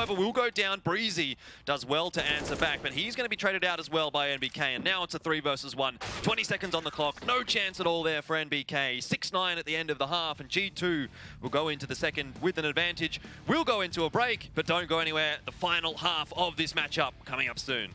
however, will go down. Breezy does well to answer back, but he's going to be traded out as well by NBK, and now it's a 3 versus 1. 20 seconds on the clock, no chance at all there for NBK. 6-9 at the end of the half, and G2 will go into the second with an advantage. We'll go into a break, but don't go anywhere. The final half of this matchup coming up soon.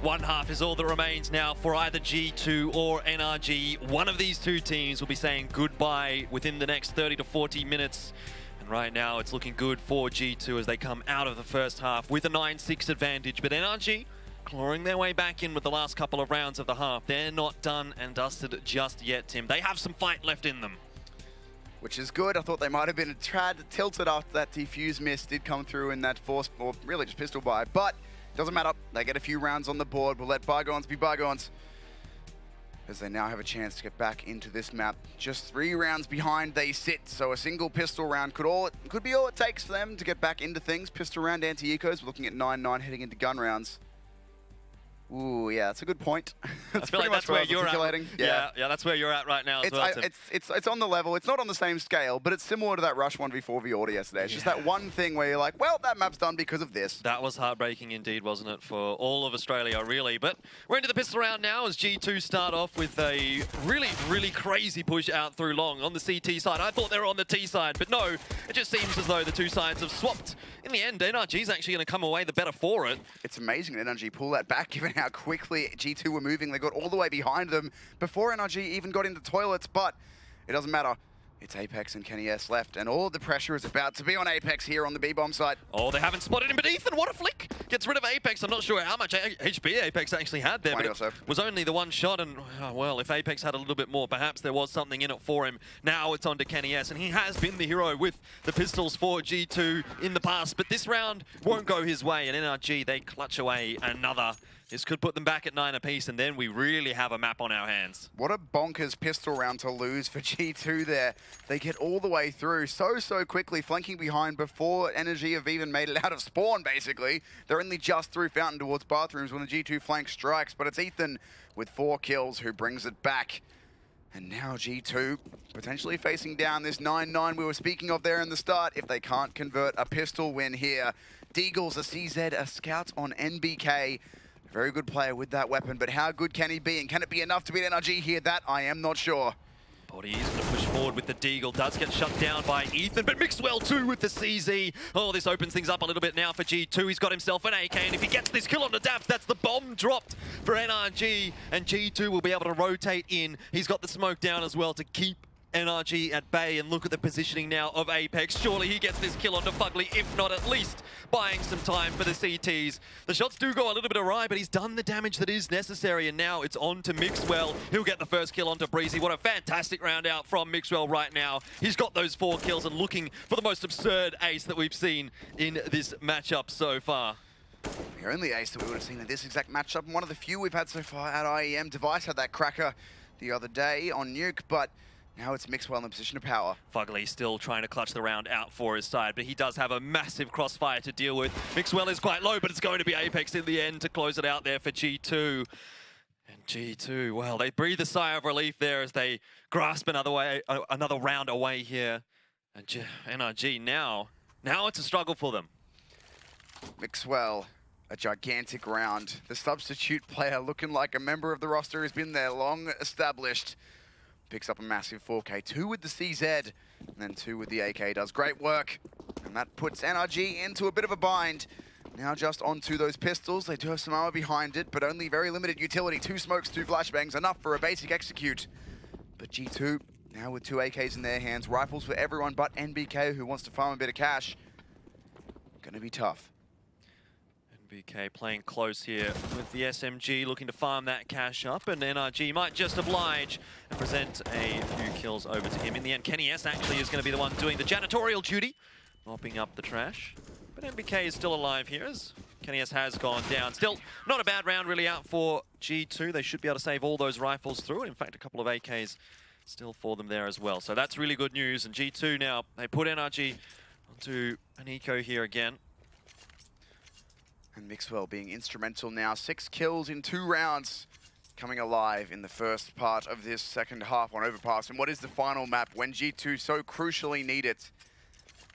One half is all that remains now for either G2 or NRG. One of these two teams will be saying goodbye within the next 30 to 40 minutes. And right now it's looking good for G2 as they come out of the first half with a 9-6 advantage. But NRG clawing their way back in with the last couple of rounds of the half. They're not done and dusted just yet, Tim. They have some fight left in them. Which is good. I thought they might have been a tad tilted after that defuse miss did come through in that force, or really just pistol buy. But doesn't matter. They get a few rounds on the board. We'll let bygones be bygones, as they now have a chance to get back into this map. Just 3 rounds behind they sit, so a single pistol round could be all it takes for them to get back into things. Pistol round anti-ecos, we're looking at 9-9 heading into gun rounds. Ooh, yeah, that's a good point. I feel like that's where you're at. Yeah, that's where you're at right now as well, Tim. It's on the level. It's not on the same scale, but it's similar to that Rush 1v4v order yesterday. It's just that one thing where you're like, well, that map's done because of this. That was heartbreaking indeed, wasn't it, for all of Australia, really. But we're into the pistol round now as G2 start off with a really, really crazy push out through long on the CT side. I thought they were on the T side, but no, it just seems as though the two sides have swapped. In the end, NRG's actually going to come away the better for it. It's amazing that NRG pull that back, given how quickly G2 were moving. They got all the way behind them before NRG even got into toilets, but it doesn't matter. It's Apex and Kenny S left, and all the pressure is about to be on Apex here on the B-bomb side. Oh, they haven't spotted him, but Ethan, what a flick! Gets rid of Apex. I'm not sure how much HP Apex actually had there, but it was only the one shot, and well, if Apex had a little bit more, perhaps there was something in it for him. Now it's on to Kenny S, and he has been the hero with the pistols for G2 in the past, but this round won't go his way, and NRG, they clutch away another This could put them back at 9 apiece, and then we really have a map on our hands. What a bonkers pistol round to lose for G2 there. They get all the way through so quickly, flanking behind before NRG have even made it out of spawn, basically. They're only just through Fountain towards bathrooms when the G2 flank strikes, but it's Ethan with 4 kills who brings it back. And now G2 potentially facing down this 9-9 we were speaking of there in the start if they can't convert a pistol win here. Deagles, a CZ, a scout on NBK. Very good player with that weapon, but how good can he be? And can it be enough to beat NRG here? That I am not sure. Body is going to push forward with the Deagle. Does get shut down by Ethan, but Mixwell too with the CZ. Oh, this opens things up a little bit now for G2. He's got himself an AK, and if he gets this kill on the depth, that's the bomb dropped for NRG. And G2 will be able to rotate in. He's got the smoke down as well to keep NRG at bay, and look at the positioning now of Apex. Surely he gets this kill onto Fugly, if not at least buying some time for the CTs. The shots do go a little bit awry, but he's done the damage that is necessary, and now it's on to Mixwell. He'll get the first kill onto Breezy. What a fantastic round out from Mixwell right now. He's got those 4 kills and looking for the most absurd ace that we've seen in this matchup so far. The only ace that we would have seen in this exact matchup, and one of the few we've had so far at IEM. Device had that cracker the other day on Nuke, but now it's Mixwell in a position of power. Fugly still trying to clutch the round out for his side, but he does have a massive crossfire to deal with. Mixwell is quite low, but it's going to be Apex in the end to close it out there for G2. And G2, well, they breathe a sigh of relief there as they grasp another round away here. And NRG now it's a struggle for them. Mixwell, a gigantic round. The substitute player looking like a member of the roster who's been there long established. Picks up a massive 4K, 2 with the CZ, and then 2 with the AK. Does great work, and that puts NRG into a bit of a bind. Now just onto those pistols. They do have some armor behind it, but only very limited utility. 2 smokes, 2 flashbangs, enough for a basic execute. But G2, now with 2 AKs in their hands, rifles for everyone but NBK, who wants to farm a bit of cash. Gonna be tough. NBK playing close here with the SMG, looking to farm that cash up, and NRG might just oblige and present a few kills over to him. In the end, Kenny S actually is going to be the one doing the janitorial duty, mopping up the trash. But NBK is still alive here as Kenny S has gone down. Still not a bad round really out for G2. They should be able to save all those rifles through it. In fact, a couple of AKs still for them there as well. So that's really good news. And G2 now, they put NRG onto an eco here again. And Mixwell being instrumental now. 6 kills in 2 rounds. Coming alive in the first part of this second half on Overpass. And what is the final map when G2 so crucially need it?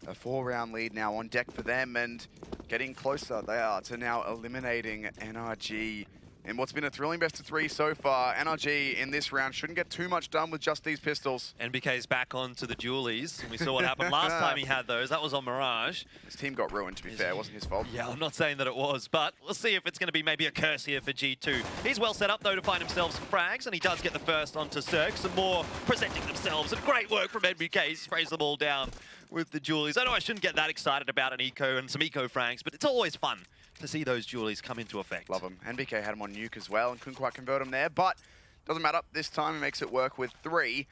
A 4-round lead now on deck for them, and getting closer they are to now eliminating NRG. In what's been a thrilling best of 3 so far, NRG in this round shouldn't get too much done with just these pistols. NBK's back onto the dualies. We saw what happened last time he had those. That was on Mirage. His team got ruined, to be fair. It wasn't his fault. Yeah, I'm not saying that it was, but we'll see if it's going to be maybe a curse here for G2. He's well set up, though, to find himself some frags, and he does get the first onto Cirque. Some more presenting themselves, and great work from NBK. He sprays them all down with the dualies. I know I shouldn't get that excited about an eco and some eco frags, but it's always fun to see those dualies come into effect. Love them. NBK had him on Nuke as well and couldn't quite convert him there, but doesn't matter. This time he makes it work with 3.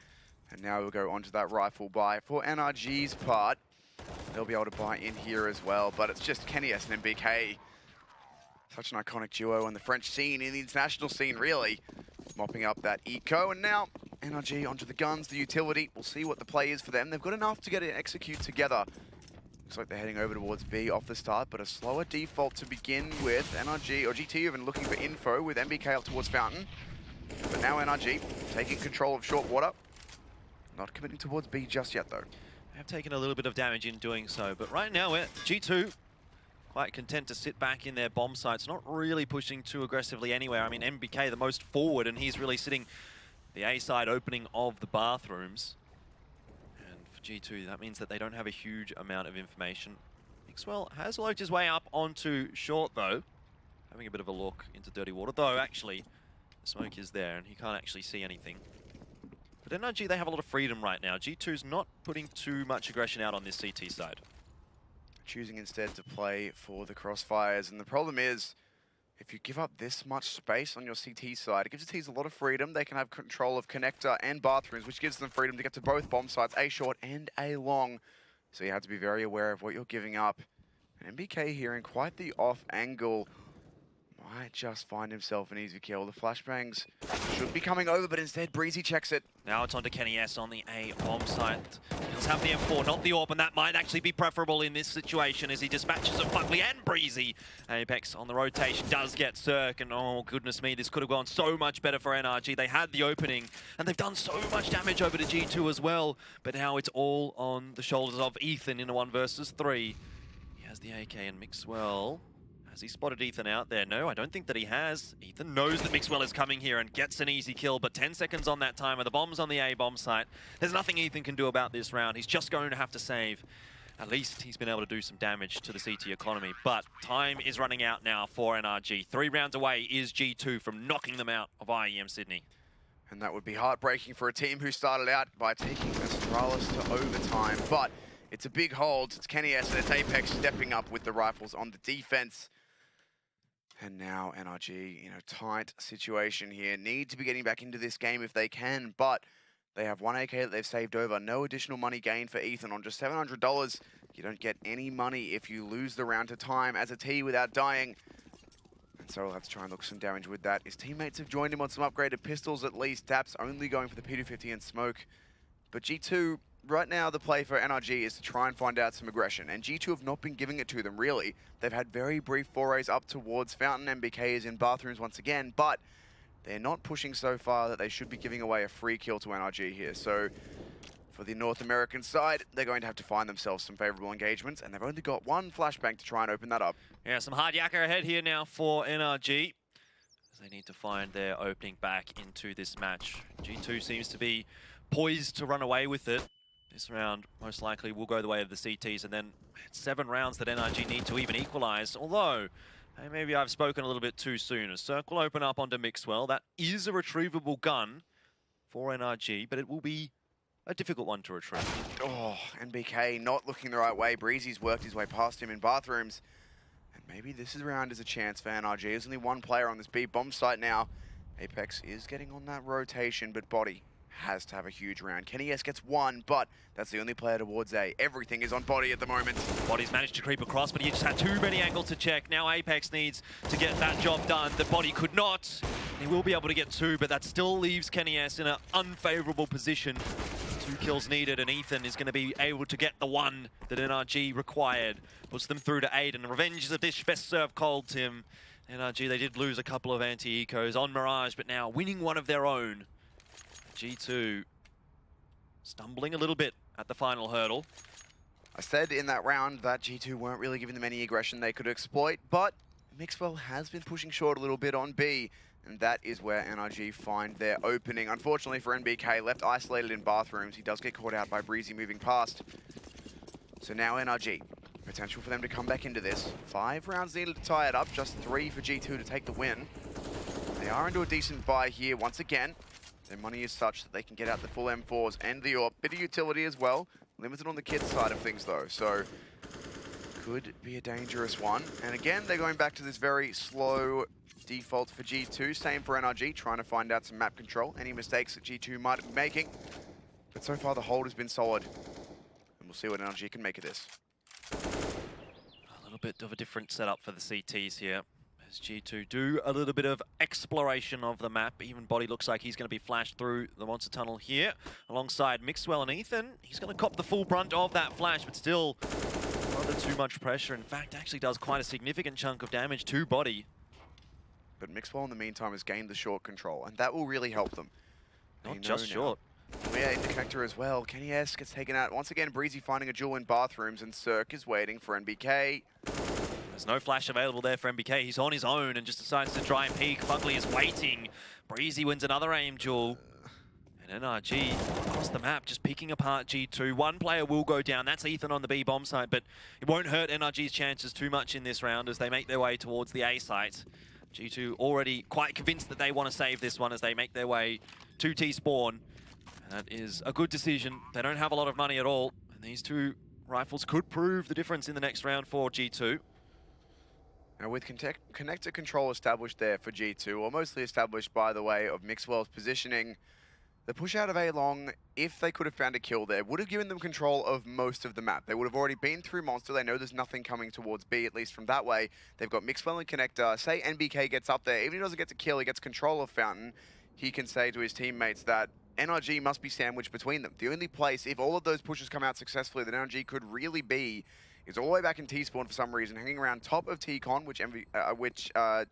And now we'll go onto that rifle buy. For NRG's part, they'll be able to buy in here as well, but it's just Kenny S and NBK. Such an iconic duo in the French scene, in the international scene, really. Mopping up that eco, and now NRG onto the guns, the utility. We'll see what the play is for them. They've got enough to get it execute together. Looks like they're heading over towards B off the start, but a slower default to begin with. NRG, or GT even looking for info with NBK up towards Fountain. But now NRG taking control of short water. Not committing towards B just yet, though. They have taken a little bit of damage in doing so, but right now we're G2 quite content to sit back in their bomb sites, not really pushing too aggressively anywhere. I mean, NBK the most forward, and he's really sitting the A side opening of the bathrooms. G2, that means that they don't have a huge amount of information. Mixwell has worked his way up onto short, though. Having a bit of a look into dirty water, though actually the smoke is there and he can't actually see anything. But NRG, they have a lot of freedom right now. G2's not putting too much aggression out on this CT side. Choosing instead to play for the crossfires, and the problem is, if you give up this much space on your CT side, it gives the Ts a lot of freedom. They can have control of connector and bathrooms, which gives them freedom to get to both bomb sites, A short and A long. So you have to be very aware of what you're giving up. And NBK here in quite the off angle. might just find himself an easy kill. The flashbangs should be coming over, but instead Breezy checks it. Now it's on to Kenny S on the A bomb site. He'll have the M4, not the AWP, and that might actually be preferable in this situation as he dispatches of Fugly and Breezy. Apex on the rotation does get Cirque, and oh goodness me, this could have gone so much better for NRG. They had the opening, and they've done so much damage over to G2 as well, but now it's all on the shoulders of Ethan in a 1 versus 3. He has the AK and Mixwell. Has he spotted Ethan out there? No, I don't think that he has. Ethan knows that Mixwell is coming here and gets an easy kill, but 10 seconds on that timer. The bomb's on the A bomb site. There's nothing Ethan can do about this round. He's just going to have to save. At least he's been able to do some damage to the CT economy, but time is running out now for NRG. 3 rounds away is G2 from knocking them out of IEM Sydney. And that would be heartbreaking for a team who started out by taking Astralis to overtime, but it's a big hold. It's Kenny S and it's Apex stepping up with the rifles on the defense. And now NRG, tight situation here. Need to be getting back into this game if they can, but they have 1 AK that they've saved over. No additional money gained for Ethan on just $700. You don't get any money if you lose the round to time as a T without dying. And so we'll have to try and look some damage with that. His teammates have joined him on some upgraded pistols at least. Daps only going for the P250 and smoke. But G2, right now the play for NRG is to try and find out some aggression, and G2 have not been giving it to them, really. They've had very brief forays up towards Fountain. MBK is in bathrooms once again, but they're not pushing so far that they should be giving away a free kill to NRG here. So for the North American side, they're going to have to find themselves some favorable engagements, and they've only got 1 flashbang to try and open that up. Yeah, some hard yakka ahead here now for NRG. They need to find their opening back into this match. G2 seems to be poised to run away with it. This round most likely will go the way of the CTs, and then 7 rounds that NRG need to even equalize. Although, hey, maybe I've spoken a little bit too soon. A Cirque will open up onto Mixwell. That is a retrievable gun for NRG, but it will be a difficult one to retrieve. Oh, NBK not looking the right way. Breezy's worked his way past him in bathrooms. And maybe this round is a chance for NRG. There's only 1 player on this B bomb site now. Apex is getting on that rotation, but Body has to have a huge round. Kenny S gets 1, but that's the only player towards A. Everything is on Body at the moment. Body's managed to creep across, but he just had too many angles to check. Now Apex needs to get that job done. The Body could not. He will be able to get 2, but that still leaves Kenny S in an unfavorable position. 2 kills needed, and Ethan is going to be able to get the 1 that NRG required. Puts them through to 8, and revenge is a dish best served cold, Tim. NRG, they did lose a couple of anti-ecos on Mirage, but now winning one of their own. G2 stumbling a little bit at the final hurdle. I said in that round that G2 weren't really giving them any aggression they could exploit, but Mixwell has been pushing short a little bit on B, and that is where NRG find their opening. Unfortunately for NBK, left isolated in bathrooms. He does get caught out by Breezy moving past. So now NRG, potential for them to come back into this. 5 rounds needed to tie it up, just 3 for G2 to take the win. They are into a decent buy here once again. Their money is such that they can get out the full M4s and the AWP. Bit of utility as well. Limited on the kids side of things though, so could be a dangerous one. And again, they're going back to this very slow default for G2. Same for NRG, trying to find out some map control. Any mistakes that G2 might be making. But so far the hold has been solid. And we'll see what NRG can make of this. A little bit of a different setup for the CTs here. As G2 do a little bit of exploration of the map. Even Body looks like he's going to be flashed through the monster tunnel here. Alongside Mixwell and Ethan. He's going to cop the full brunt of that flash, but still not under too much pressure. In fact, actually does quite a significant chunk of damage to Body. But Mixwell in the meantime has gained the short control, and that will really help them. Not just short. Yeah, in the connector as well. Kenny S gets taken out. Once again, Breezy finding a duel in bathrooms, and Cirque is waiting for NBK. There's no flash available there for MBK. He's on his own and just decides to try and peek. Fugly is waiting. Breezy wins another aim duel. And NRG across the map just picking apart G2. 1 player will go down. That's Ethan on the B bomb site, but it won't hurt NRG's chances too much in this round as they make their way towards the A site. G2 already quite convinced that they want to save this one as they make their way to T-spawn. And that is a good decision. They don't have a lot of money at all. And these 2 rifles could prove the difference in the next round for G2. Now with connector control established there for G2, or mostly established by the way of Mixwell's positioning, The push out of A long, if they could have found a kill there, would have given them control of most of the map. They would have already been through Monster. They know there's nothing coming towards B, at least from that way. They've got Mixwell and Connector. Say NBK gets up there. Even if he doesn't get to kill, he gets control of Fountain. He can say to his teammates that NRG must be sandwiched between them. The only place, if all of those pushes come out successfully, that NRG could really be is all the way back in T-spawn for some reason, hanging around top of T-con, which NBK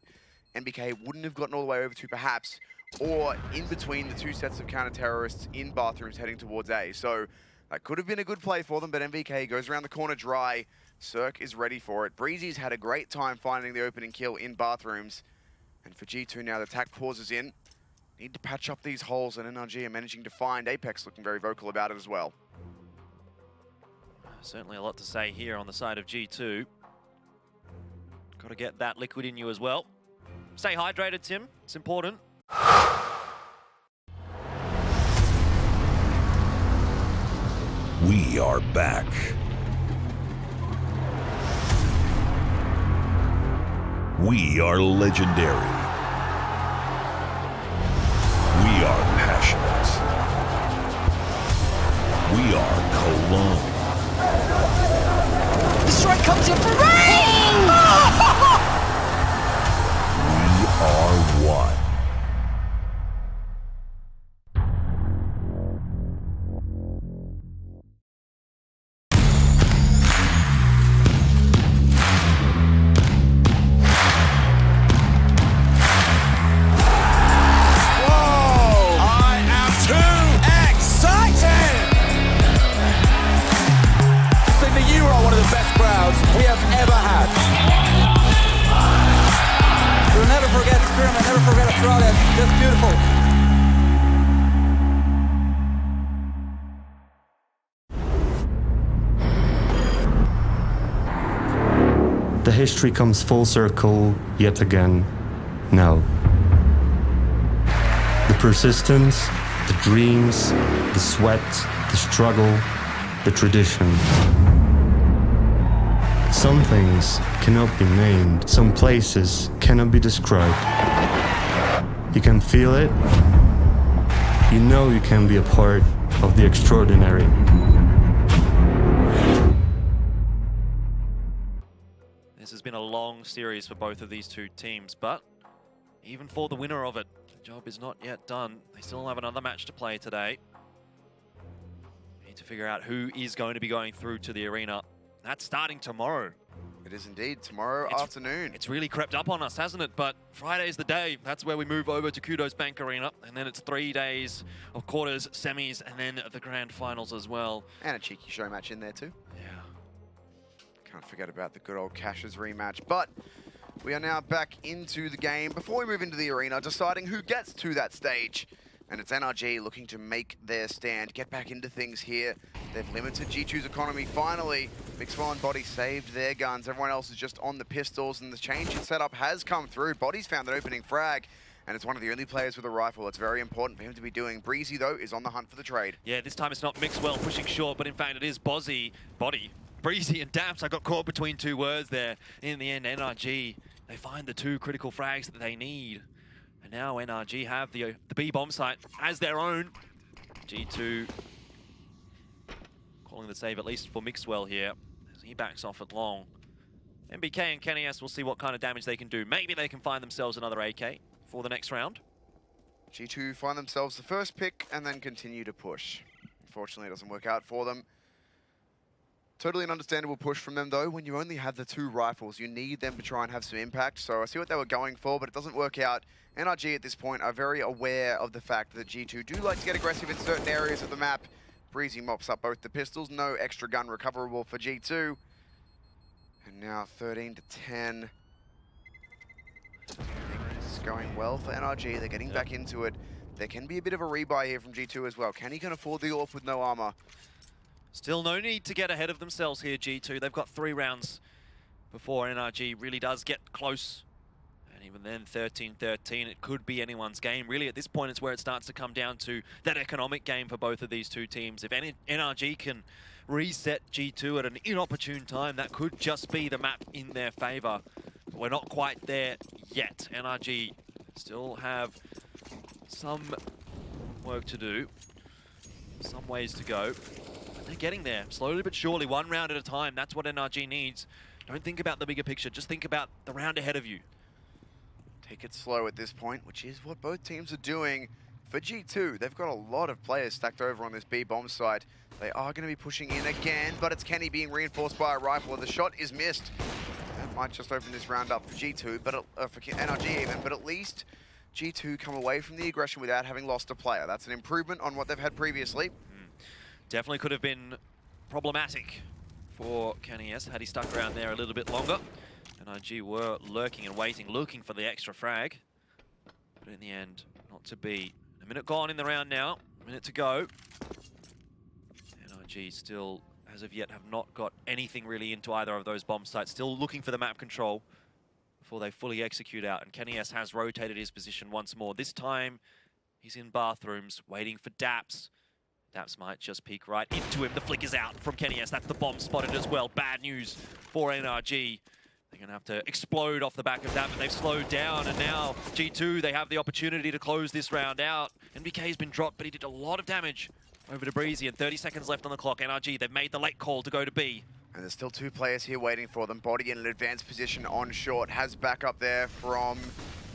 wouldn't have gotten all the way over to perhaps, or in between the two sets of counter-terrorists in bathrooms heading towards A. So that could have been a good play for them, but MVK goes around the corner dry. Cirque is ready for it. Breezy's had a great time finding the opening kill in bathrooms. And for G2 now, the attack pauses in. Need to patch up these holes, and NRG are managing to find. Apex looking very vocal about it as well. Certainly a lot to say here on the side of G2. Got to get that liquid in you as well. Stay hydrated, Tim. It's important. We are back. We are legendary. We are passionate. We are Cologne. The strike comes in for rain! We are one. we have ever had. We'll never forget Spearman, never forget Australia. It's just beautiful. The history comes full circle yet again now. The persistence, the dreams, the sweat, the struggle, the tradition. Some things cannot be named, some places cannot be described. You can feel it, you know you can be a part of the extraordinary. This has been a long series for both of these two teams, but even for the winner of it, the job is not yet done. They still have another match to play today. Need to figure out who is going to be going through to the arena. That's starting tomorrow. It is indeed, tomorrow afternoon. It's really crept up on us, hasn't it? But Friday's the day. That's where we move over to Kudos Bank Arena. And then it's 3 days of quarters, semis, and then the grand finals as well. And a cheeky show match in there too. Yeah. Can't forget about the good old Cash's rematch. But we are now back into the game. Before we move into the arena, deciding who gets to that stage. And it's NRG looking to make their stand, get back into things here. They've limited G2's economy finally. Mixwell and Body saved their guns. Everyone else is just on the pistols, and the change in setup has come through. Body's found an opening frag, and it's one of the only players with a rifle. It's very important for him to be doing. Breezy, though, is on the hunt for the trade. Yeah, this time it's not Mixwell pushing short, but in fact it is Body. Breezy and Daps. I got caught between two words there. In the end, NRG, they find the two critical frags that they need. And now NRG have the B bomb site as their own. G2 calling the save, at least for Mixwell here, as he backs off at long. MBK and Kenny S will see what kind of damage they can do. Maybe they can find themselves another AK for the next round. G2 find themselves the first pick and then continue to push. Unfortunately, it doesn't work out for them. Totally an understandable push from them, though. When you only have the two rifles, you need them to try and have some impact. So I see what they were going for, but it doesn't work out. NRG at this point are very aware of the fact that G2 do like to get aggressive in certain areas of the map. Breezy mops up both the pistols. No extra gun recoverable for G2. And now 13 to 10. It's going well for NRG. They're getting back into it. There can be a bit of a rebuy here from G2 as well. Kenny can afford the AWP with no armor. Still no need to get ahead of themselves here, G2. They've got 3 rounds before NRG really does get close. And even then, 13-13, it could be anyone's game. Really, at this point, it's where it starts to come down to that economic game for both of these two teams. If NRG can reset G2 at an inopportune time, that could just be the map in their favor. But we're not quite there yet. NRG still have some work to do. Some ways to go. But they're getting there, slowly but surely, one round at a time. That's what NRG needs. Don't think about the bigger picture, just think about the round ahead of you. Take it slow at this point, which is what both teams are doing. For G2, they've got a lot of players stacked over on this B bomb site. They are going to be pushing in again, but it's Kenny being reinforced by a rifle, and the shot is missed. That might just open this round up for G2, but for NRG even, but at least G2 come away from the aggression without having lost a player. That's an improvement on what they've had previously. Definitely could have been problematic for Kenny S had he stuck around there a little bit longer. NRG were lurking and waiting, looking for the extra frag. But in the end, not to be. A minute gone in the round now, a minute to go. NRG still, as of yet, have not got anything really into either of those bomb sites. Still looking for the map control before they fully execute out. And Kenny S has rotated his position once more. This time, he's in bathrooms, waiting for Daps. Daps might just peek right into him. The flick is out from Kenny S. That's the bomb spotted as well. Bad news for NRG. They're going to have to explode off the back of that, but they've slowed down, and now G2, they have the opportunity to close this round out. NBK's been dropped, but he did a lot of damage over to Breezy, and 30 seconds left on the clock. NRG, they've made the late call to go to B. And there's still two players here waiting for them. Body in an advanced position on short. Has backup there from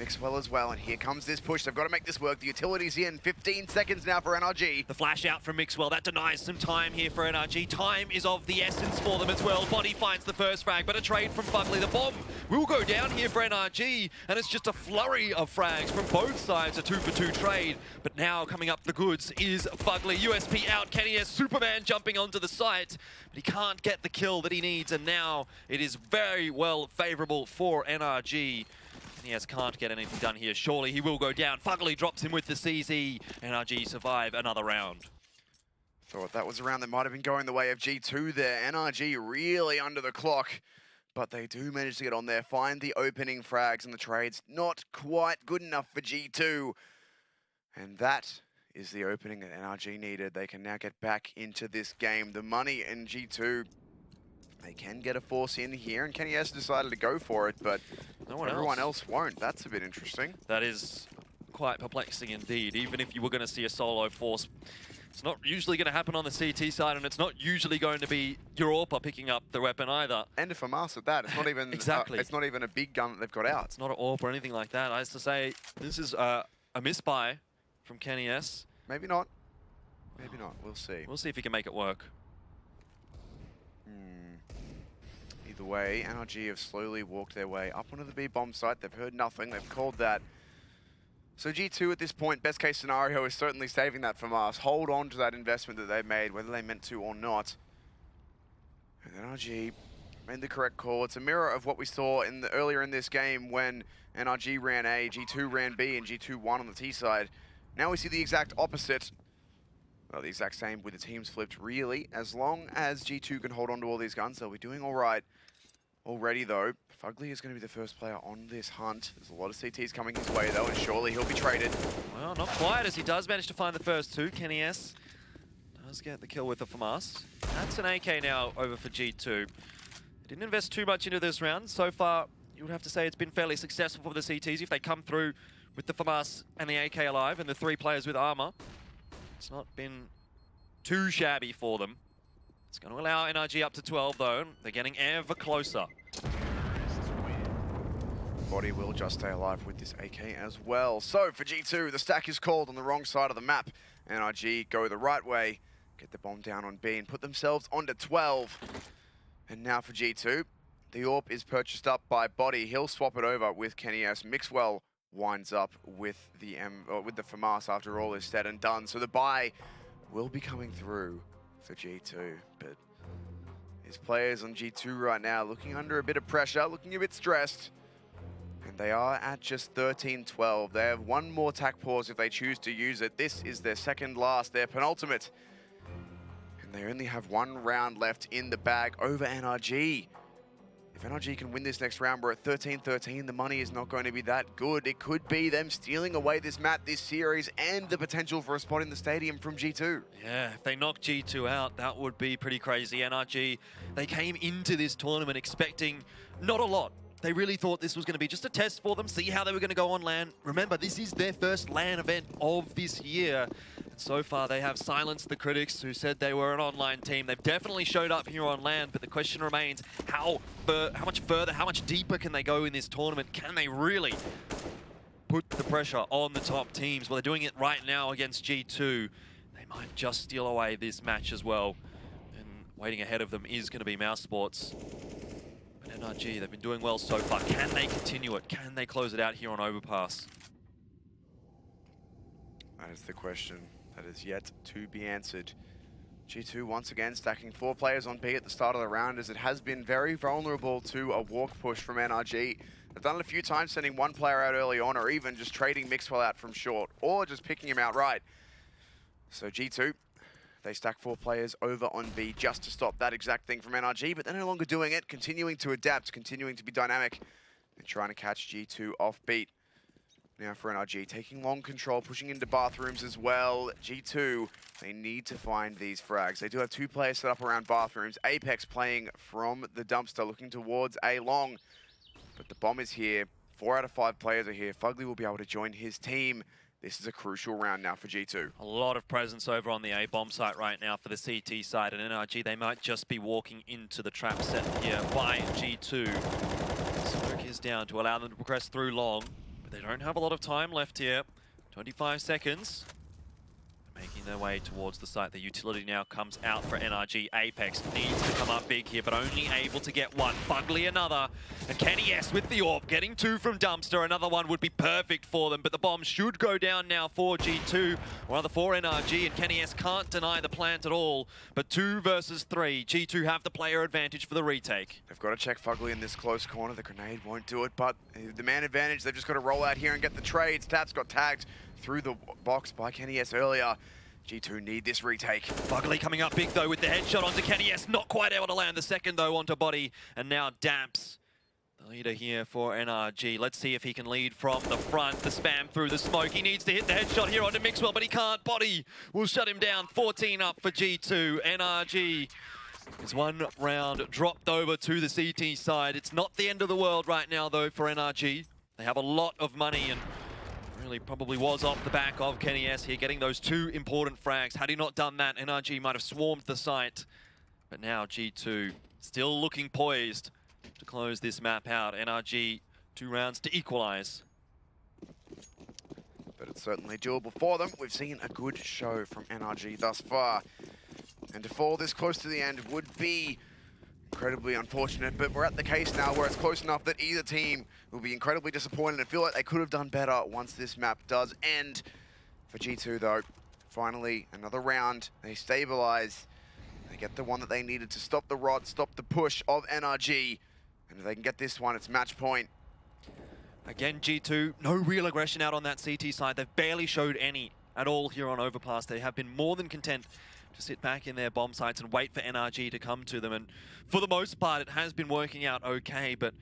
Mixwell as well. And here comes this push. They've got to make this work. The utility's in. 15 seconds now for NRG. The flash out from Mixwell. That denies some time here for NRG. Time is of the essence for them as well. Body finds the first frag, but a trade from Fugly. The bomb will go down here for NRG. And it's just a flurry of frags from both sides. A 2-for-2 trade. But now coming up the goods is Fugly. USP out. Kenny S. Superman jumping onto the site. But he can't get the kill that he needs, and now it is very well favorable for NRG. Kenny S can't get anything done here. Surely he will go down. Fugly drops him with the CZ. NRG survive another round. Thought that was a round that might have been going the way of G2 there. NRG really under the clock, but they do manage to get on there, find the opening frags, and the trade's not quite good enough for G2. And that is the opening that NRG needed. They can now get back into this game. The money in G2, they can get a force in here, and Kenny S decided to go for it, but everyone else won't. That's a bit interesting. That is quite perplexing indeed. Even if you were going to see a solo force, it's not usually going to happen on the CT side, and it's not usually going to be your AWPer picking up the weapon either. And if FAMAS at that, it's not even exactly. It's not even a big gun that they've got out. It's not an AWP or anything like that. I used to say this is a misbuy from Kenny S. Maybe not. Maybe not. We'll see. We'll see if he can make it work. Either way, NRG have slowly walked their way up onto the B bomb site. They've heard nothing. They've called that. So G2 at this point, best case scenario is certainly saving that from us. Hold on to that investment that they made, whether they meant to or not. And NRG made the correct call. It's a mirror of what we saw earlier in this game when NRG ran A, G2 ran B, and G2 won on the T side. Now we see the exact opposite. Well, the exact same with the teams flipped, really. As long as G2 can hold on to all these guns, they'll be doing all right. Already, though, Fugly is going to be the first player on this hunt. There's a lot of CTs coming his way, though, and surely he'll be traded. Well, not quite, as he does manage to find the first two. Kenny S does get the kill with the FAMAS. That's an AK now over for G2. They didn't invest too much into this round. So far, you would have to say it's been fairly successful for the CTs. If they come through with the FAMAS and the AK alive and the three players with armor, it's not been too shabby for them. It's going to allow NRG up to 12, though. They're getting ever closer. Body will just stay alive with this AK as well. So for G2, the stack is called on the wrong side of the map. NRG go the right way, get the bomb down on B and put themselves onto 12. And now for G2, the AWP is purchased up by Body. He'll swap it over with Kenny S. Mixwell winds up with the FAMAS after all is said and done. So the buy will be coming through for G2, but his players on G2 right now looking under a bit of pressure, looking a bit stressed. And they are at just 13-12. They have one more tac pause if they choose to use it. This is their second last, their penultimate. And they only have one round left in the bag over NRG. If NRG can win this next round, we're at 13-13. The money is not going to be that good. It could be them stealing away this map, this series, and the potential for a spot in the stadium from G2. Yeah, if they knock G2 out, that would be pretty crazy. NRG, they came into this tournament expecting not a lot. They really thought this was going to be just a test for them, see how they were going to go on LAN. Remember, this is their first LAN event of this year. And so far, they have silenced the critics who said they were an online team. They've definitely showed up here on LAN, but the question remains, how much further, how much deeper can they go in this tournament? Can they really put the pressure on the top teams? Well, they're doing it right now against G2. They might just steal away this match as well. And waiting ahead of them is going to be Mouse Sports. But NRG, they've been doing well so far. Can they continue it? Can they close it out here on Overpass? That is the question that is yet to be answered. G2 once again stacking 4 players on B at the start of the round, as it has been very vulnerable to a walk push from NRG. They've done it a few times, sending one player out early on, or even just trading Mixwell out from short, or just picking him outright. So G2, they stack 4 players over on B just to stop that exact thing from NRG, but they're no longer doing it, continuing to adapt, continuing to be dynamic, and trying to catch G2 off beat. Now for NRG, taking long control, pushing into bathrooms as well. G2, they need to find these frags. They do have 2 players set up around bathrooms. Apex playing from the dumpster, looking towards A long. But the bomb is here. 4 out of 5 players are here. Fugly will be able to join his team. This is a crucial round now for G2. A lot of presence over on the A-bomb site right now for the CT side, and NRG, they might just be walking into the trap set here by G2. Smoke is down to allow them to progress through long, but they don't have a lot of time left here. 25 seconds. Making their way towards the site. The utility now comes out for NRG. Apex needs to come up big here, but only able to get one. Fugly another. And Kenny S with the AWP, getting 2 from Dumpster. Another one would be perfect for them, but the bomb should go down now for G2, or rather for NRG, and Kenny S can't deny the plant at all. But 2 versus 3. G2 have the player advantage for the retake. They've got to check Fugly in this close corner. The grenade won't do it, but the man advantage, they've just got to roll out here and get the trades. Taps got tagged through the box by Kenny S earlier. G2 need this retake. Fugly coming up big though with the headshot onto Kenny S. Not quite able to land the second though onto Body. And now Damps, the leader here for NRG. Let's see if he can lead from the front. The spam through the smoke. He needs to hit the headshot here onto Mixwell, but he can't. Body will shut him down. 14 up for G2. NRG is 1 round dropped over to the CT side. It's not the end of the world right now though for NRG. They have a lot of money and really probably was off the back of Kenny S here, getting those 2 important frags. Had he not done that, NRG might have swarmed the site. But now G2 still looking poised to close this map out. NRG 2 rounds to equalize. But it's certainly doable for them. We've seen a good show from NRG thus far. And to fall this close to the end would be incredibly unfortunate, but we're at the case now where it's close enough that either team will be incredibly disappointed and feel like they could have done better once this map does end. For G2 though, finally another round, they stabilize, they get the one that they needed to stop the rot, stop the push of NRG, and if they can get this one, it's match point. Again, G2, no real aggression out on that CT side. They've barely showed any at all here on Overpass. They have been more than content to sit back in their bomb sites and wait for NRG to come to them. And for the most part, it has been working out okay, but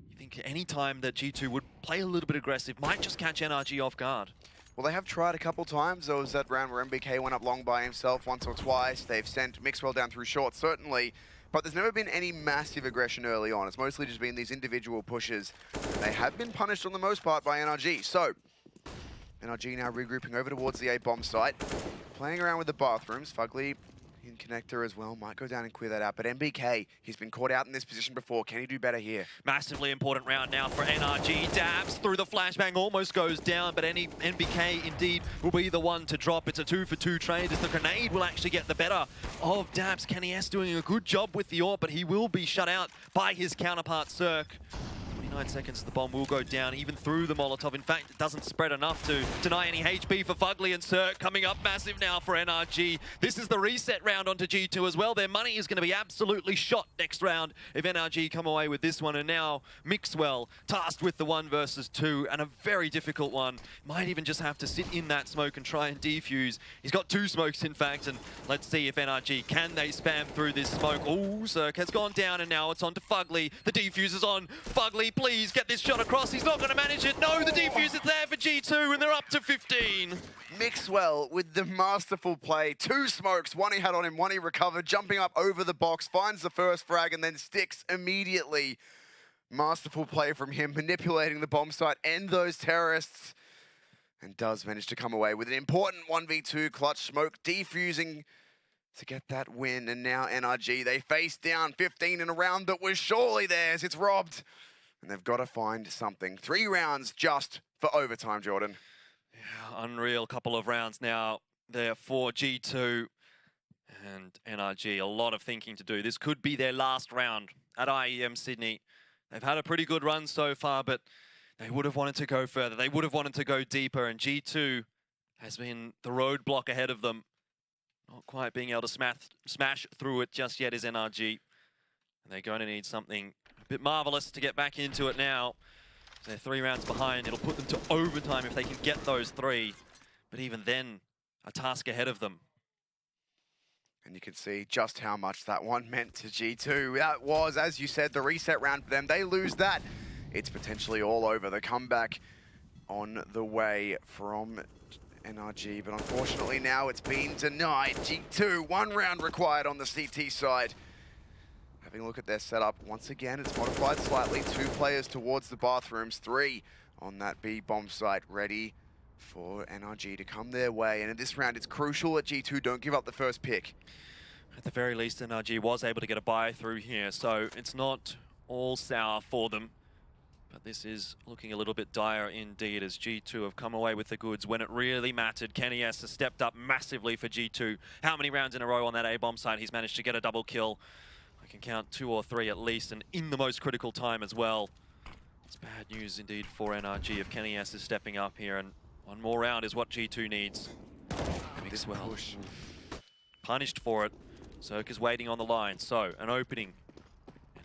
you think any time that G2 would play a little bit aggressive might just catch NRG off guard. Well, they have tried a couple times. There was that round where MBK went up long by himself once or twice. They've sent Mixwell down through short, certainly, but there's never been any massive aggression early on. It's mostly just been these individual pushes. And they have been punished on the most part by NRG. So, NRG now regrouping over towards the A-bomb site. Playing around with the bathrooms. Fugly in connector as well. Might go down and clear that out. But MBK, he's been caught out in this position before. Can he do better here? Massively important round now for NRG. Dabs through the flashbang, almost goes down, but NBK indeed will be the one to drop. It's a 2-for-2 trade as the grenade will actually get the better of Dabs. Kenny S doing a good job with the AWP, but he will be shut out by his counterpart, Cirque. 29 seconds, the bomb will go down, even through the Molotov. In fact, it doesn't spread enough to deny any HP for Fugly, and Cirque coming up massive now for NRG. This is the reset round onto G2 as well. Their money is going to be absolutely shot next round if NRG come away with this one. And now Mixwell tasked with the 1 versus 2, and a very difficult one. Might even just have to sit in that smoke and try and defuse. He's got 2 smokes, in fact, and let's see if NRG, can they spam through this smoke? Oh, Cirque has gone down, and now it's on to Fugly. The defuse is on. Fugly, please get this shot across. He's not going to manage it. No, the defuse is there for G2, and they're up to 15. Mixwell with the masterful play. 2 smokes, 1 he had on him, 1 he recovered, jumping up over the box, finds the first frag, and then sticks immediately. Masterful play from him, manipulating the bomb site and those terrorists. And does manage to come away with an important 1v2 clutch smoke, defusing to get that win. And now NRG, they face down 15 in a round that was surely theirs. It's robbed. And they've got to find something. 3 rounds just for overtime, Jordan. Yeah, unreal couple of rounds now there for G2 and NRG. A lot of thinking to do. This could be their last round at IEM Sydney. They've had a pretty good run so far, but they would have wanted to go further. They would have wanted to go deeper, and G2 has been the roadblock ahead of them. Not quite being able to smash through it just yet is NRG. And they're going to need something a bit marvelous to get back into it now. They're 3 rounds behind. It'll put them to overtime if they can get those 3. But even then, a task ahead of them. And you can see just how much that one meant to G2. That was, as you said, the reset round for them. They lose that. It's potentially all over. The comeback on the way from NRG, but unfortunately now it's been denied. G2, 1 round required on the CT side. Having a look at their setup, once again it's modified slightly. 2 players towards the bathrooms, 3 on that B bomb site, ready for NRG to come their way. And in this round, it's crucial that G2 don't give up the first pick. At the very least, NRG was able to get a buy through here, so it's not all sour for them. But this is looking a little bit dire indeed, as G2 have come away with the goods when it really mattered. Kenny S has stepped up massively for G2. How many rounds in a row on that A-bomb site? He's managed to get a double kill. I can count 2 or 3 at least, and in the most critical time as well. It's bad news indeed for NRG if Kenny S is stepping up here, and 1 more round is what G2 needs. This well, push. punished for it. Cirque is waiting on the line, so an opening.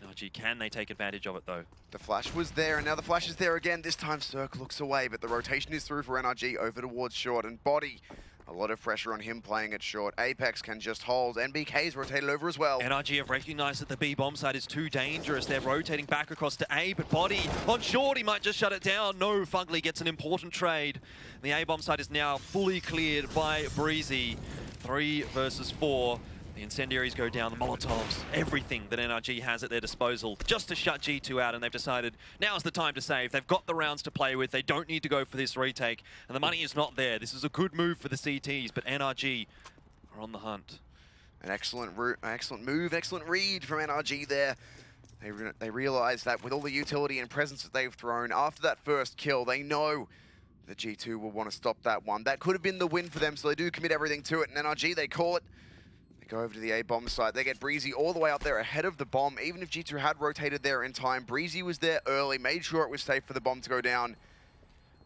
NRG, can they take advantage of it though? The flash was there, and now the flash is there again. This time Cirque looks away, but the rotation is through for NRG over towards short, and Body, a lot of pressure on him playing it short. Apex can just hold. NBK's rotated over as well. NRG have recognized that the B bomb site is too dangerous. They're rotating back across to A, but Body on short, he might just shut it down. No, Fugly gets an important trade. The A bomb site is now fully cleared by Breezy. 3 versus 4. The incendiaries go down, the Molotovs, everything that NRG has at their disposal just to shut G2 out, and they've decided now's the time to save. They've got the rounds to play with. They don't need to go for this retake, and the money is not there. This is a good move for the CTs, but NRG are on the hunt. An excellent move, excellent read from NRG there. They realize that with all the utility and presence that they've thrown, after that first kill, they know that G2 will want to stop that one. That could have been the win for them, so they do commit everything to it, and NRG, they call it. Go over to the A bomb site. They get Breezy all the way up there ahead of the bomb. Even if G2 had rotated there in time, Breezy was there early, made sure it was safe for the bomb to go down.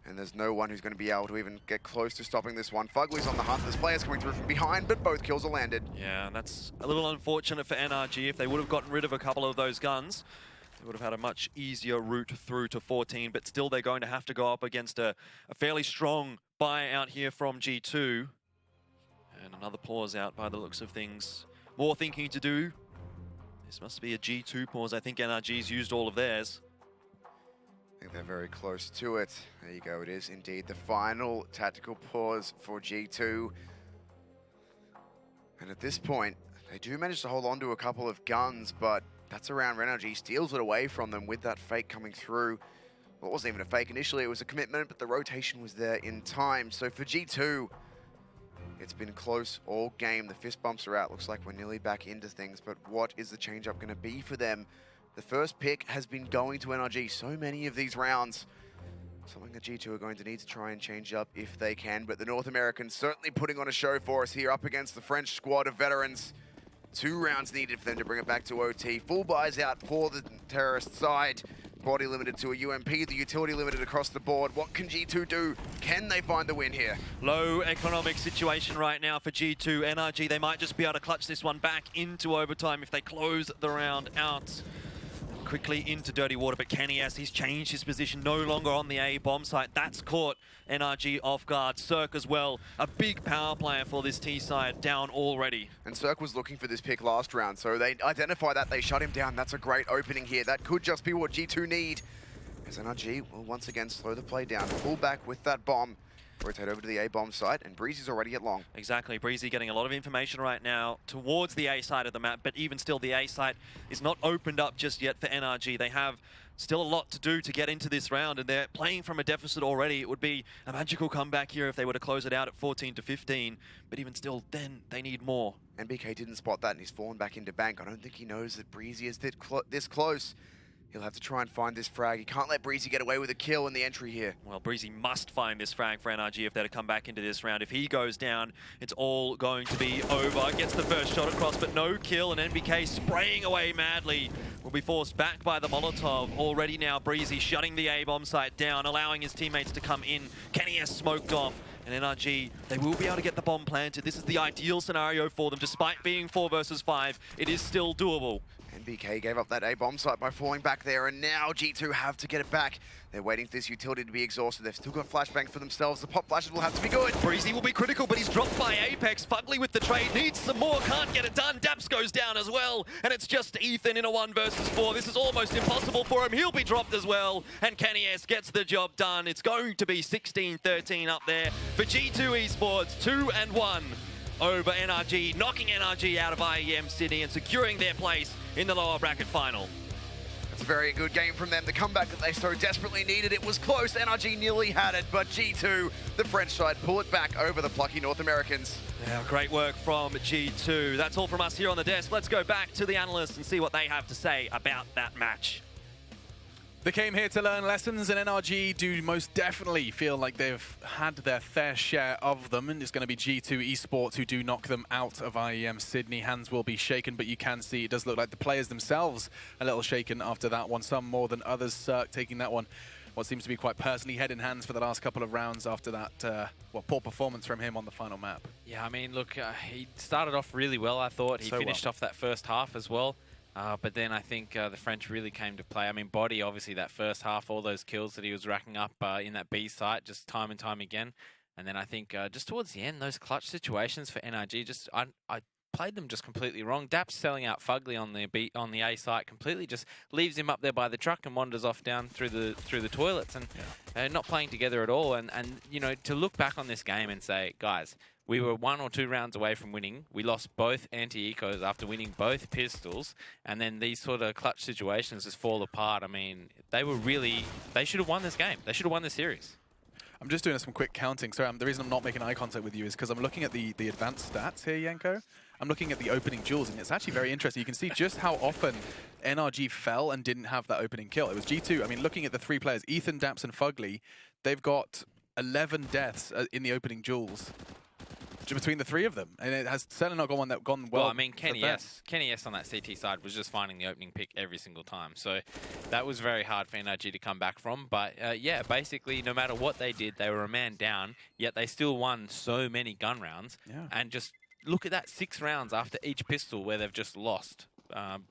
And there's no one who's going to be able to even get close to stopping this one. Fugly's on the hunt. There's players coming through from behind, but both kills are landed. Yeah, and that's a little unfortunate for NRG. If they would have gotten rid of a couple of those guns, they would have had a much easier route through to 14, but still they're going to have to go up against a fairly strong buy out here from G2. And another pause out by the looks of things. More thinking to do. This must be a G2 pause. I think NRG's used all of theirs. I think they're very close to it. There you go. It is indeed the final tactical pause for G2. And at this point, they do manage to hold on to a couple of guns, but that's around NRG steals it away from them with that fake coming through. Well, it wasn't even a fake initially. It was a commitment, but the rotation was there in time. So for G2, it's been close all game. The fist bumps are out. Looks like we're nearly back into things, but what is the change-up going to be for them? The first pick has been going to NRG so many of these rounds. Something that G2 are going to need to try and change up if they can, but the North Americans certainly putting on a show for us here up against the French squad of veterans. 2 rounds needed for them to bring it back to OT. Full buys out for the terrorist side. Body limited to a UMP, the utility limited across the board. What can G2 do? Can they find the win here? Low economic situation right now for G2. NRG, they might just be able to clutch this one back into overtime if they close the round out. Quickly into dirty water, but Kenny S, he's changed his position, no longer on the A bomb site. That's caught NRG off guard. Cirque as well, a big power player for this T side, down already. And Cirque was looking for this pick last round, so they identify that, they shut him down. That's a great opening here. That could just be what G2 need. As NRG will once again slow the play down, pull back with that bomb. Rotate over to the A bomb site, and Breezy's already at long. Exactly, Breezy getting a lot of information right now towards the A side of the map, but even still the A site is not opened up just yet for NRG. They have Still a lot to do to get into this round, and they're playing from a deficit already. It would be a magical comeback here if they were to close it out at 14-15, but even still, then they need more. NBK didn't spot that, and he's fallen back into bank. I don't think he knows that Breezy is this close. He'll have to try and find this frag. He can't let Breezy get away with a kill in the entry here. Well, Breezy must find this frag for NRG if they're to come back into this round. If he goes down, it's all going to be over. Gets the first shot across, but no kill, and NBK spraying away madly will be forced back by the Molotov. Already now, Breezy shutting the A-bomb site down, allowing his teammates to come in. Kenny has smoked off. And NRG, they will be able to get the bomb planted. This is the ideal scenario for them. Despite being 4 versus 5, it is still doable. NBK gave up that A-bomb site by falling back there, and now G2 have to get it back. They're waiting for this utility to be exhausted. They've still got flashbangs for themselves. The pop flashes will have to be good. Breezy will be critical, but he's dropped by Apex. Fugly with the trade, needs some more, can't get it done. Daps goes down as well, and it's just Ethan in a 1 versus 4. This is almost impossible for him. He'll be dropped as well, and Kenny S gets the job done. It's going to be 16-13 up there for G2 Esports, 2-1 over NRG, knocking NRG out of IEM Sydney and securing their place in the lower bracket final. It's a very good game from them. The comeback that they so desperately needed. It was close. NRG nearly had it, but G2, the French side, pull it back over the plucky North Americans. Yeah, great work from G2. That's all from us here on the desk. Let's go back to the analysts and see what they have to say about that match. They came here to learn lessons, and NRG do most definitely feel like they've had their fair share of them, and it's going to be G2 Esports who do knock them out of IEM Sydney. Hands will be shaken, but you can see it does look like the players themselves a little shaken after that one, some more than others. Cirque taking that one, what seems to be quite personally head in hands for the last couple of rounds after that poor performance from him on the final map. Yeah, I mean, look, he started off really well, I thought. He finished off that first half as well. But then I think the French really came to play. I mean, Body, obviously, that first half, all those kills that he was racking up in that B site, just time and time again. And then I think just towards the end, those clutch situations for NRG, I played them just completely wrong. Daps selling out Fugly on the A site completely just leaves him up there by the truck and wanders off down through the toilets and not playing together at all. And you know, to look back on this game and say, guys, we were 1 or 2 rounds away from winning. We lost both anti-ecos after winning both pistols. And then these sort of clutch situations just fall apart. I mean, they should have won this game. They should have won this series. I'm just doing some quick counting. So the reason I'm not making eye contact with you is because I'm looking at the advanced stats here, Yanko. I'm looking at the opening duels, and it's actually very interesting. You can see just how often NRG fell and didn't have that opening kill. It was G2. I mean, looking at the 3 players, Ethan, Daps, and Fugly, they've got 11 deaths in the opening duels between the 3 of them, and it has certainly not gone well. Well, I mean, Kenny S on that CT side was just finding the opening pick every single time, so that was very hard for NRG to come back from. But yeah, basically, no matter what they did, they were a man down, yet they still won so many gun rounds. Yeah. And just look at that 6 rounds after each pistol where they've just lost.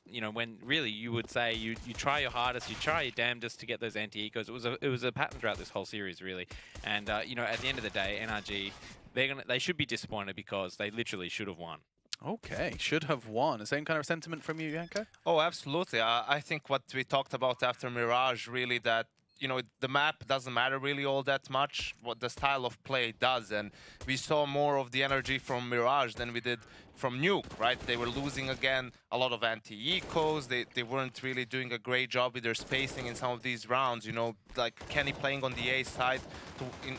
You know, when really you would say you try your hardest, you try your damnedest to get those anti-ecos. It was a pattern throughout this whole series, really. And you know, at the end of the day, NRG, they should be disappointed because they literally should have won. Okay, should have won. The same kind of sentiment from you, Yanko? Oh, absolutely. I think what we talked about after Mirage, really, that, you know, the map doesn't matter really all that much. What the style of play does, and we saw more of the energy from Mirage than we did from Nuke, right? They were losing again a lot of anti-ecos. They weren't really doing a great job with their spacing in some of these rounds. You know, like Kenny playing on the A side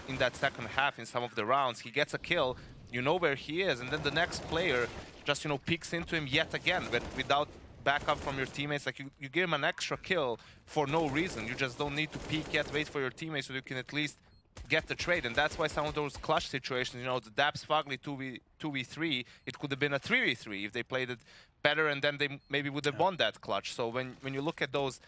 in that second half in some of the rounds. He gets a kill, you know where he is, and then the next player just, you know, peeks into him yet again, but without backup from your teammates. Like you give him an extra kill for no reason. You just don't need to peek yet, wait for your teammates so you can at least get the trade. And that's why some of those clutch situations, you know, the Daps Fugly 2v3, it could have been a 3v3 if they played it better, and then they maybe would have won that clutch. So when you look at those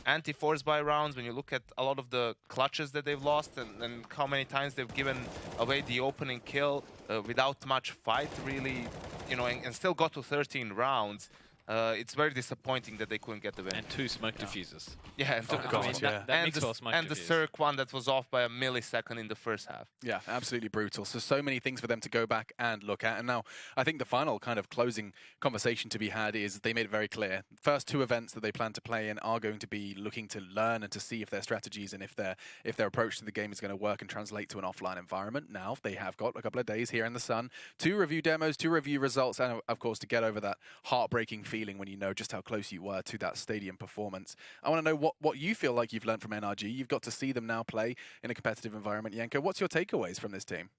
anti-force buy rounds, when you look at a lot of the clutches that they've lost and how many times they've given away the opening kill without much fight, really, you know, and still got to 13 rounds, it's very disappointing that they couldn't get the win. And 2 smoke diffusers. Yeah, and, the Cirque one that was off by a millisecond in the first half. Yeah, absolutely brutal. So many things for them to go back and look at. And now I think the final kind of closing conversation to be had is they made it very clear. First 2 events that they plan to play in are going to be looking to learn and to see if their strategies and if their approach to the game is going to work and translate to an offline environment. Now they have got a couple of days here in the sun to review demos, to review results, and of course to get over that heartbreaking feeling when you know just how close you were to that stadium performance. I want to know what you feel like you've learned from NRG. You've got to see them now play in a competitive environment. Yanko, what's your takeaways from this team?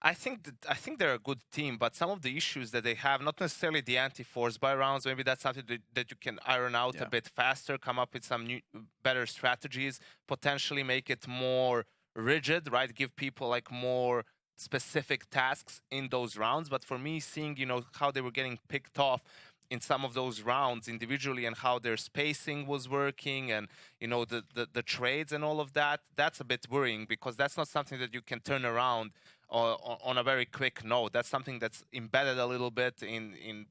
I think they're a good team, but some of the issues that they have, not necessarily the anti-force buy rounds, maybe that's something that you can iron out a bit faster, come up with some new, better strategies, potentially make it more rigid, right? Give people like more specific tasks in those rounds. But for me, seeing, you know, how they were getting picked off in some of those rounds individually and how their spacing was working and, you know, the trades and all of that, that's a bit worrying because that's not something that you can turn around on a very quick note. That's something that's embedded a little bit in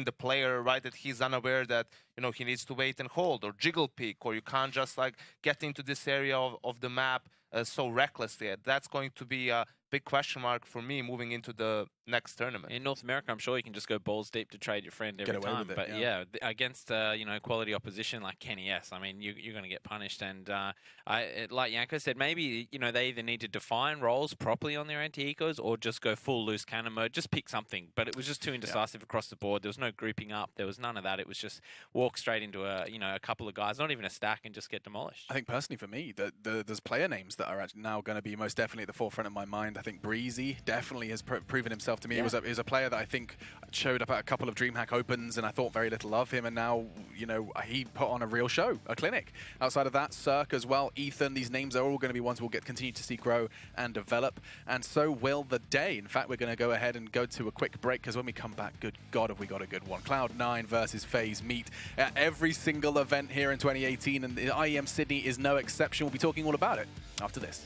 the player, right? That he's unaware that, you know, he needs to wait and hold or jiggle peek, or you can't just like get into this area of the map so recklessly. That's going to be a big question mark for me moving into the next tournament. In North America, I'm sure you can just go balls deep to trade your friend every time. But yeah, against you know, quality opposition like Kenny S, I mean, you're going to get punished. And like Yanko said, maybe, you know, they either need to define roles properly on their anti-ecos or just go full loose cannon mode. Just pick something. But it was just too indecisive across the board. There was no grouping up. There was none of that. It was just walk straight into a, you know, a couple of guys, not even a stack, and just get demolished. I think personally for me, there's player names that are actually now going to be most definitely at the forefront of my mind. I think Breezy definitely has proven himself to me. He was a player that I think showed up at a couple of DreamHack Opens, and I thought very little of him. And now, you know, he put on a real show, a clinic. Outside of that, Cirque as well, Ethan. These names are all going to be ones we'll continue to see grow and develop, and so will the day. In fact, we're going to go ahead and go to a quick break because when we come back, good God, have we got a good one. Cloud9 versus FaZe meet at every single event here in 2018, and the IEM Sydney is no exception. We'll be talking all about it after this.